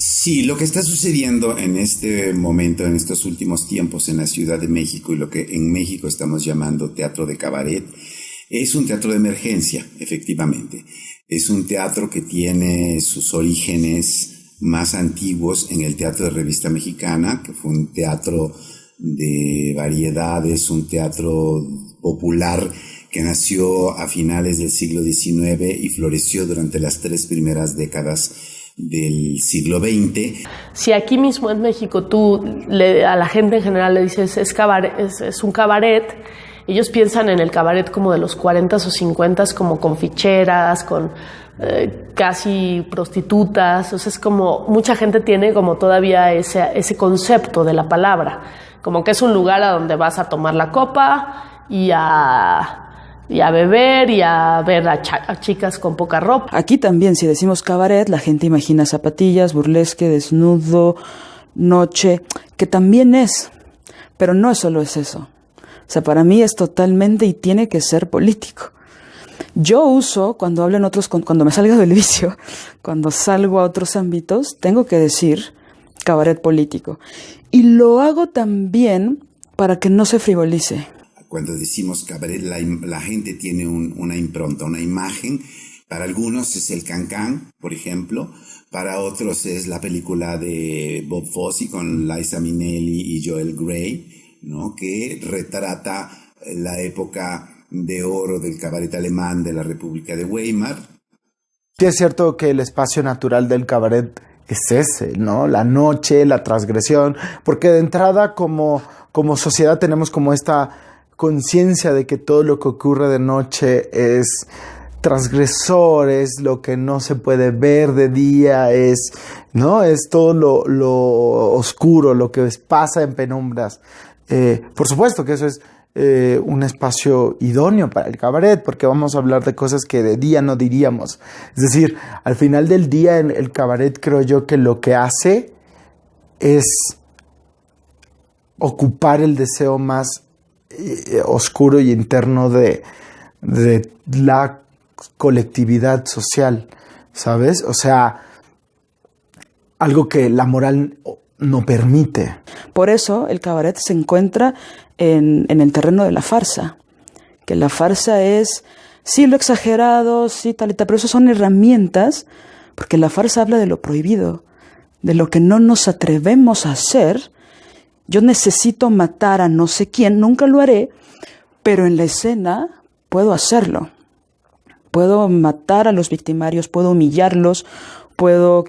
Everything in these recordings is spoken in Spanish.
Sí, lo que está sucediendo en este momento, en estos últimos tiempos en la Ciudad de México y lo que en México estamos llamando teatro de cabaret, es un teatro de emergencia, efectivamente. Es un teatro que tiene sus orígenes más antiguos en el Teatro de Revista Mexicana, que fue un teatro de variedades, un teatro popular que nació a finales del siglo XIX y floreció durante las 3 primeras décadas del siglo XX. Si aquí mismo en México tú a la gente en general le dices es un cabaret, ellos piensan en el cabaret como de los 40s o 50s, como con ficheras, con casi prostitutas. O sea, es como mucha gente tiene como todavía ese concepto de la palabra, como que es un lugar a donde vas a tomar la copa y a beber y a ver a chicas con poca ropa. Aquí también, si decimos cabaret, la gente imagina zapatillas, burlesque, desnudo, noche, que también es, pero no solo es eso. O sea, para mí es totalmente y tiene que ser político. Yo uso, cuando hablo en otros, cuando me salga del vicio, cuando salgo a otros ámbitos, tengo que decir cabaret político. Y lo hago también para que no se frivolice. Cuando decimos cabaret, la gente tiene una impronta, una imagen. Para algunos es el Can-Can, por ejemplo. Para otros es la película de Bob Fosse con Liza Minnelli y Joel Grey, ¿no? Que retrata la época de oro del cabaret alemán de la República de Weimar. Sí, es cierto que el espacio natural del cabaret es ese, ¿no? La noche, la transgresión, porque de entrada como sociedad tenemos como esta conciencia de que todo lo que ocurre de noche es transgresor, es lo que no se puede ver de día, es todo lo oscuro, lo que pasa en penumbras. Por supuesto que eso es un espacio idóneo para el cabaret, porque vamos a hablar de cosas que de día no diríamos. Es decir, al final del día el cabaret, creo yo que lo que hace es ocupar el deseo más oscuro y interno de la colectividad social, ¿sabes? O sea, algo que la moral no permite. Por eso el cabaret se encuentra en el terreno de la farsa, que la farsa es, sí, lo exagerado, sí, tal y tal, pero eso son herramientas, porque la farsa habla de lo prohibido, de lo que no nos atrevemos a hacer. Yo necesito matar a no sé quién, nunca lo haré, pero en la escena puedo hacerlo. Puedo matar a los victimarios, puedo humillarlos, puedo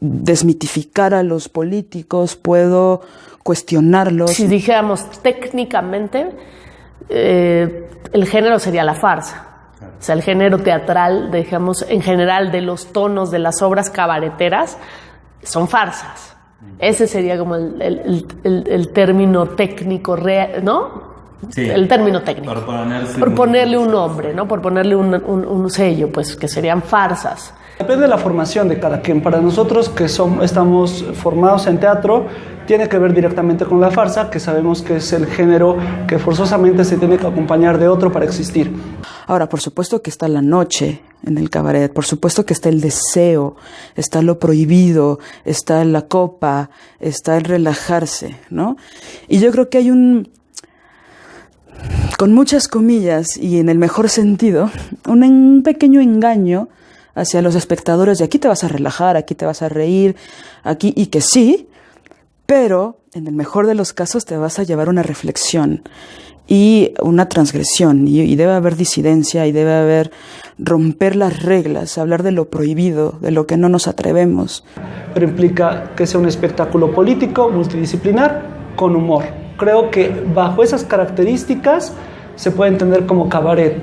desmitificar a los políticos, puedo cuestionarlos. Si dijéramos técnicamente, el género sería la farsa. O sea, el género teatral, digamos, en general de los tonos de las obras cabareteras, son farsas. Ese sería como el término técnico, ¿no? Sí, el término técnico. Por ponerle un nombre, ¿no? Por ponerle un sello, pues, que serían farsas. Depende de la formación de cada quien. Para nosotros que estamos formados en teatro, tiene que ver directamente con la farsa, que sabemos que es el género que forzosamente se tiene que acompañar de otro para existir. Ahora, por supuesto que está la noche en el cabaret, por supuesto que está el deseo, está lo prohibido, está la copa, está el relajarse, ¿no? Y yo creo que hay con muchas comillas y en el mejor sentido, un pequeño engaño hacia los espectadores de aquí te vas a relajar, aquí te vas a reír, aquí, y que sí, pero en el mejor de los casos te vas a llevar una reflexión y una transgresión, y debe haber disidencia, y debe haber romper las reglas, hablar de lo prohibido, de lo que no nos atrevemos. Pero implica que sea un espectáculo político, multidisciplinar, con humor. Creo que bajo esas características se puede entender como cabaret.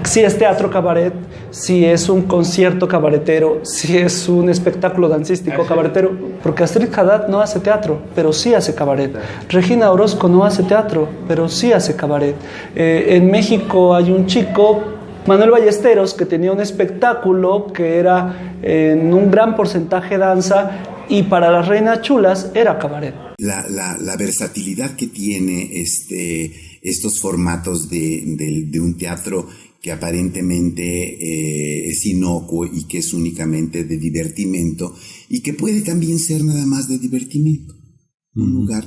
Si es teatro cabaret, si es un concierto cabaretero, si es un espectáculo dancístico cabaretero, porque Astrid Haddad no hace teatro, pero sí hace cabaret. Regina Orozco no hace teatro, pero sí hace cabaret. En México hay un chico, Manuel Ballesteros, que tenía un espectáculo que era en un gran porcentaje danza, y para las reinas chulas era cabaret. La versatilidad que tiene estos formatos de un teatro que aparentemente es inocuo y que es únicamente de divertimento y que puede también ser nada más de divertimento. Un lugar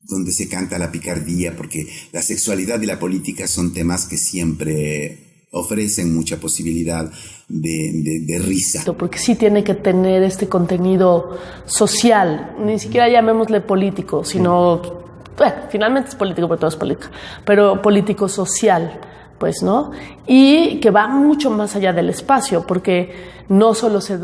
donde se canta la picardía, porque la sexualidad y la política son temas que siempre ofrecen mucha posibilidad de risa. Porque sí tiene que tener este contenido social, ni siquiera llamémosle político, sino, bueno, finalmente es político porque todo es política, pero político social, pues, ¿no? Y que va mucho más allá del espacio, porque no solo se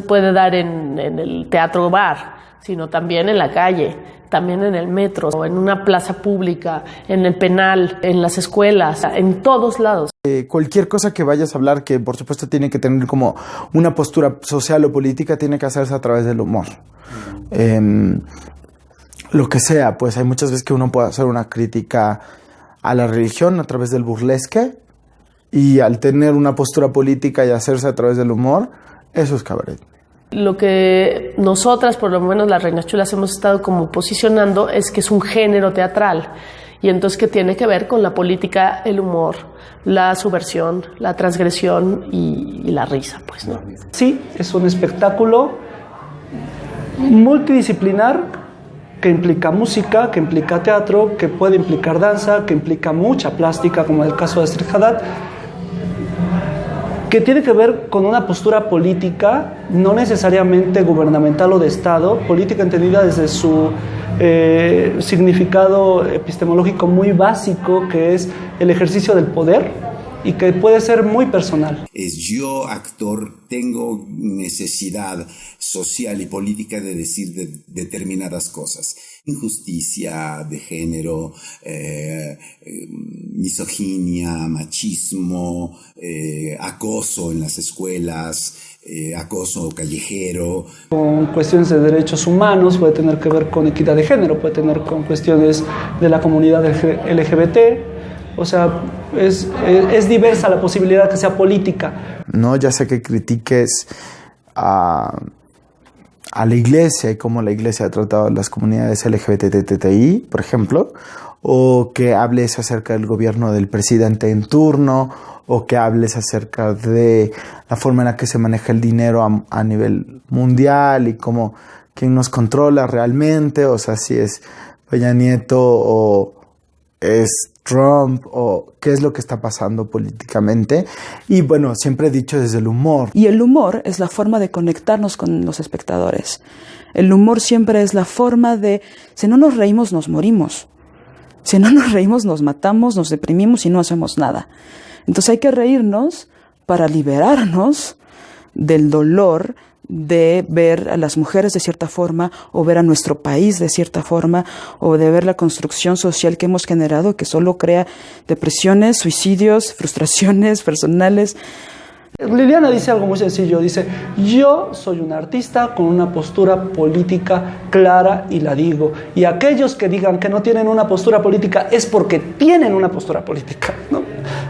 puede dar en el teatro bar, sino también en la calle, también en el metro, en una plaza pública, en el penal, en las escuelas, en todos lados. Cualquier cosa que vayas a hablar, que por supuesto tiene que tener como una postura social o política, tiene que hacerse a través del humor. Lo que sea, pues hay muchas veces que uno puede hacer una crítica a la religión a través del burlesque, y al tener una postura política y hacerse a través del humor, eso es cabaret. Lo que nosotras, por lo menos las Reinas Chulas, hemos estado como posicionando es que es un género teatral, y entonces que tiene que ver con la política, el humor, la subversión, la transgresión y la risa, pues, ¿no? Sí, es un espectáculo multidisciplinar que implica música, que implica teatro, que puede implicar danza, que implica mucha plástica, como en el caso de Astrid Haddad, que tiene que ver con una postura política, no necesariamente gubernamental o de Estado, política entendida desde su significado epistemológico muy básico, que es el ejercicio del poder, y que puede ser muy personal. Yo, actor, tengo necesidad social y política de decir determinadas cosas. Injusticia de género, misoginia, machismo, acoso en las escuelas, acoso callejero. Con cuestiones de derechos humanos, puede tener que ver con equidad de género, puede tener con cuestiones de la comunidad LGBT. O sea, es diversa la posibilidad que sea política. No, ya sé que critiques a la iglesia y cómo la iglesia ha tratado a las comunidades LGBTI, por ejemplo, o que hables acerca del gobierno del presidente en turno, o que hables acerca de la forma en la que se maneja el dinero a nivel mundial y cómo quién nos controla realmente, o sea, si es Peña Nieto o es Trump, o qué es lo que está pasando políticamente. Y bueno, siempre he dicho desde el humor. Y el humor es la forma de conectarnos con los espectadores. El humor siempre es la forma de, si no nos reímos, nos morimos. Si no nos reímos, nos matamos, nos deprimimos y no hacemos nada. Entonces hay que reírnos para liberarnos del dolor de ver a las mujeres de cierta forma, o ver a nuestro país de cierta forma, o de ver la construcción social que hemos generado, que solo crea depresiones, suicidios, frustraciones personales. Liliana dice algo muy sencillo, dice: yo soy una artista con una postura política clara y la digo, y aquellos que digan que no tienen una postura política es porque tienen una postura política, ¿no?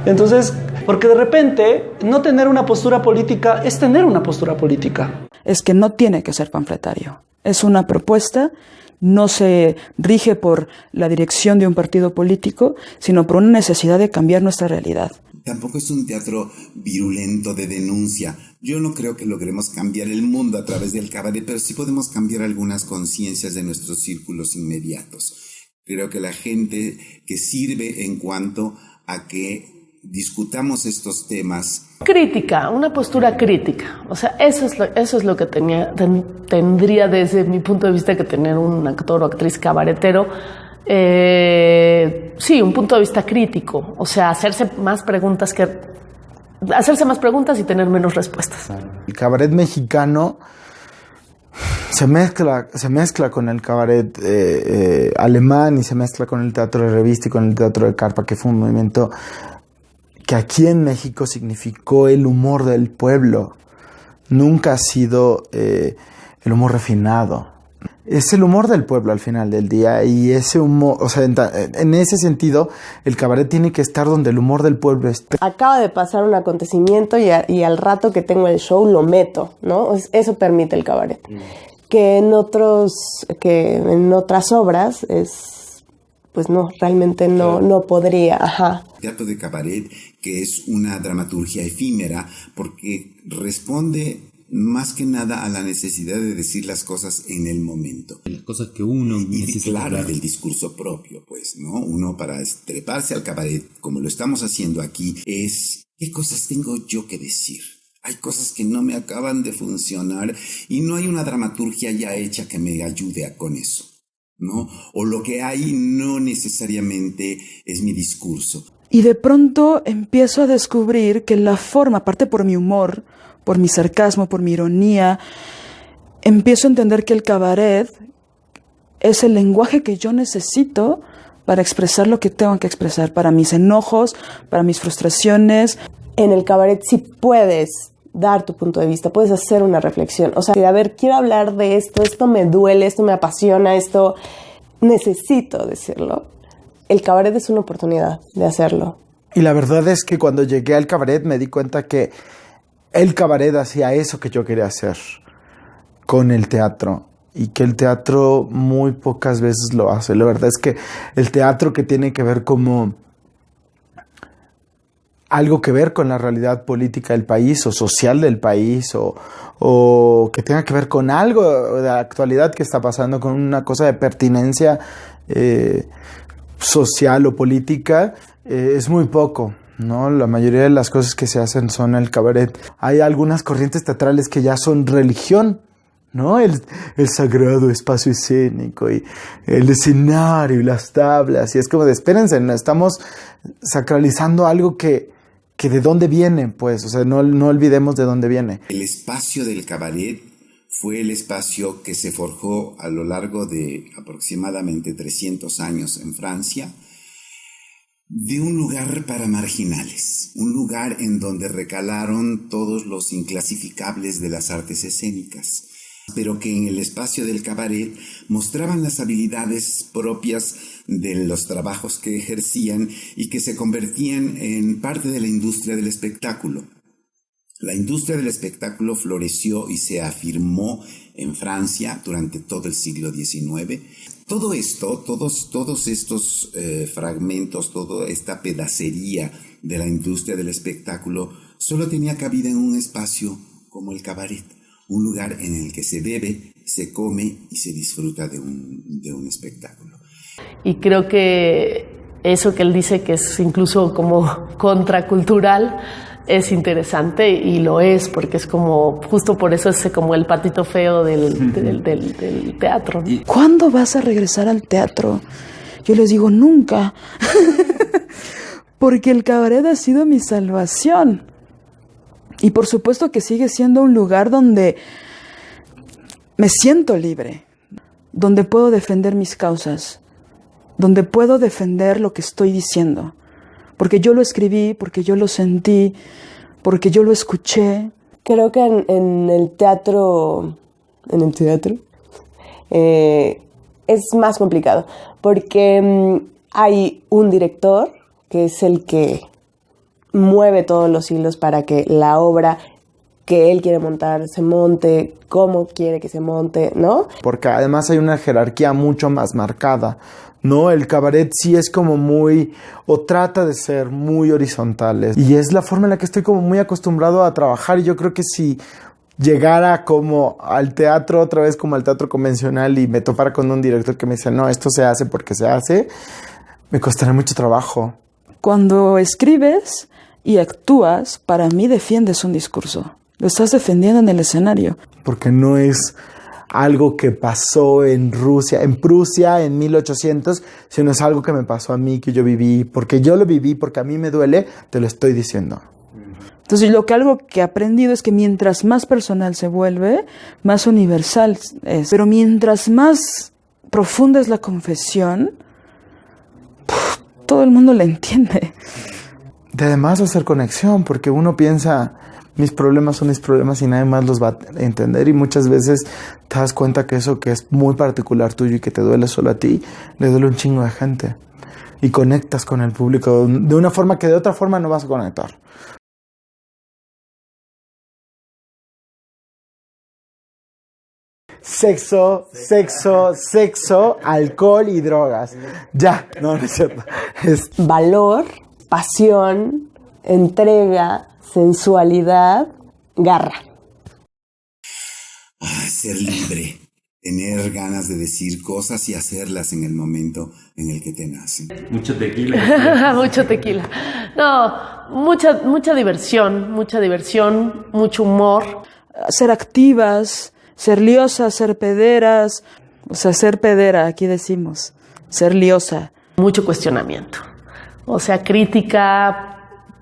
Entonces, porque de repente no tener una postura política es tener una postura política. Es que no tiene que ser panfletario, es una propuesta, no se rige por la dirección de un partido político, sino por una necesidad de cambiar nuestra realidad. Tampoco es un teatro virulento de denuncia. Yo no creo que logremos cambiar el mundo a través del cabaret, pero sí podemos cambiar algunas conciencias de nuestros círculos inmediatos. Creo que la gente que sirve en cuanto a que discutamos estos temas. Crítica, una postura crítica. O sea, eso es lo que tendría desde mi punto de vista que tener un actor o actriz cabaretero. Sí, un punto de vista crítico. O sea, hacerse más preguntas y tener menos respuestas. El cabaret mexicano se mezcla con el cabaret alemán, y se mezcla con el teatro de revista y con el teatro de carpa, que fue un movimiento que aquí en México significó el humor del pueblo. Nunca ha sido el humor refinado. Es el humor del pueblo al final del día, y ese humor, o sea, en ese sentido, el cabaret tiene que estar donde el humor del pueblo está. Acaba de pasar un acontecimiento y al rato que tengo el show lo meto, ¿no? Eso permite el cabaret. Que en otras obras es, pues no, realmente no podría, ajá. Teatro de cabaret que es una dramaturgia efímera, porque responde más que nada a la necesidad de decir las cosas en el momento. Las cosas que uno necesita. Claro, del discurso propio, pues, ¿no? Uno para treparse al cabaret, como lo estamos haciendo aquí, es ¿qué cosas tengo yo que decir? Hay cosas que no me acaban de funcionar y no hay una dramaturgia ya hecha que me ayude con eso, ¿no? O lo que hay no necesariamente es mi discurso. Y de pronto empiezo a descubrir que la forma, aparte por mi humor, por mi sarcasmo, por mi ironía, empiezo a entender que el cabaret es el lenguaje que yo necesito para expresar lo que tengo que expresar, para mis enojos, para mis frustraciones. En el cabaret sí puedes dar tu punto de vista, puedes hacer una reflexión. O sea, a ver, quiero hablar de esto me duele, esto me apasiona, esto necesito decirlo. El cabaret es una oportunidad de hacerlo. Y la verdad es que cuando llegué al cabaret me di cuenta que el cabaret hacía eso que yo quería hacer con el teatro y que el teatro muy pocas veces lo hace. La verdad es que el teatro que tiene que ver como algo que ver con la realidad política del país o social del país o que tenga que ver con algo de la actualidad que está pasando, con una cosa de pertinencia social o política, es muy poco, ¿no? La mayoría de las cosas que se hacen son el cabaret. Hay algunas corrientes teatrales que ya son religión, ¿no? El sagrado espacio escénico y el escenario y las tablas. Y es como de, espérense, estamos sacralizando algo que de dónde viene, pues. O sea, no olvidemos de dónde viene. El espacio del cabaret fue el espacio que se forjó a lo largo de aproximadamente 300 años en Francia, de un lugar para marginales, un lugar en donde recalaron todos los inclasificables de las artes escénicas, pero que en el espacio del cabaret mostraban las habilidades propias de los trabajos que ejercían y que se convertían en parte de la industria del espectáculo. La industria del espectáculo floreció y se afirmó en Francia durante todo el siglo XIX. Todo esto, todos estos fragmentos, toda esta pedacería de la industria del espectáculo solo tenía cabida en un espacio como el cabaret, un lugar en el que se bebe, se come y se disfruta de un espectáculo. Y creo que eso que él dice que es incluso como contracultural es interesante y lo es, porque es como, justo por eso es como el patito feo del teatro. ¿Cuándo vas a regresar al teatro? Yo les digo, nunca. Porque el cabaret ha sido mi salvación. Y por supuesto que sigue siendo un lugar donde me siento libre, donde puedo defender mis causas, donde puedo defender lo que estoy diciendo. Porque yo lo escribí, porque yo lo sentí, porque yo lo escuché. Creo que en el teatro es más complicado, porque hay un director que es el que mueve todos los hilos para que la obra que él quiere montar se monte, cómo quiere que se monte, ¿no? Porque además hay una jerarquía mucho más marcada, ¿no? El cabaret sí es como muy, o trata de ser muy horizontal, y es la forma en la que estoy como muy acostumbrado a trabajar, y yo creo que si llegara como al teatro, otra vez como al teatro convencional, y me topara con un director que me dice, no, esto se hace porque se hace, me costaría mucho trabajo. Cuando escribes y actúas, para mí defiendes un discurso. Lo estás defendiendo en el escenario. Porque no es algo que pasó en Prusia en 1800, sino es algo que me pasó a mí, que yo viví, porque yo lo viví, porque a mí me duele, te lo estoy diciendo. Entonces, algo que he aprendido es que mientras más personal se vuelve, más universal es. Pero mientras más profunda es la confesión, todo el mundo la entiende. De además hacer conexión, porque uno piensa, mis problemas son mis problemas y nadie más los va a entender, y muchas veces te das cuenta que eso que es muy particular tuyo y que te duele solo a ti, le duele un chingo de gente, y conectas con el público de una forma que de otra forma no vas a conectar. Sexo, alcohol y drogas. Ya, no es cierto. Valor, pasión, entrega, sensualidad, garra. Ser libre, tener ganas de decir cosas y hacerlas en el momento en el que te nacen. Mucho tequila. Mucho tequila. No, mucha diversión, mucho humor. Ser activas, ser liosas, ser pederas, o sea, ser pedera, aquí decimos, ser liosa. Mucho cuestionamiento, o sea, crítica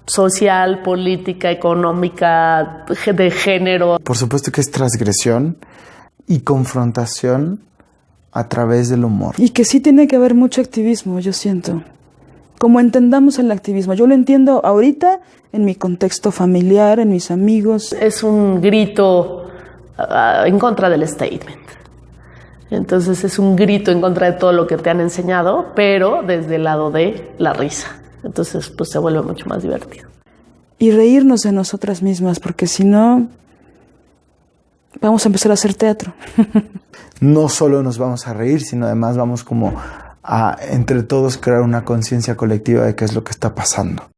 social, política, económica, de género. Por supuesto que es transgresión y confrontación a través del humor. Y que sí tiene que haber mucho activismo, yo siento. Como entendamos el activismo. Yo lo entiendo ahorita en mi contexto familiar, en mis amigos. Es un grito en contra del statement. Entonces es un grito en contra de todo lo que te han enseñado, pero desde el lado de la risa. Entonces pues se vuelve mucho más divertido. Y reírnos de nosotras mismas, porque si no, vamos a empezar a hacer teatro. No solo nos vamos a reír, sino además vamos como a entre todos crear una conciencia colectiva de qué es lo que está pasando.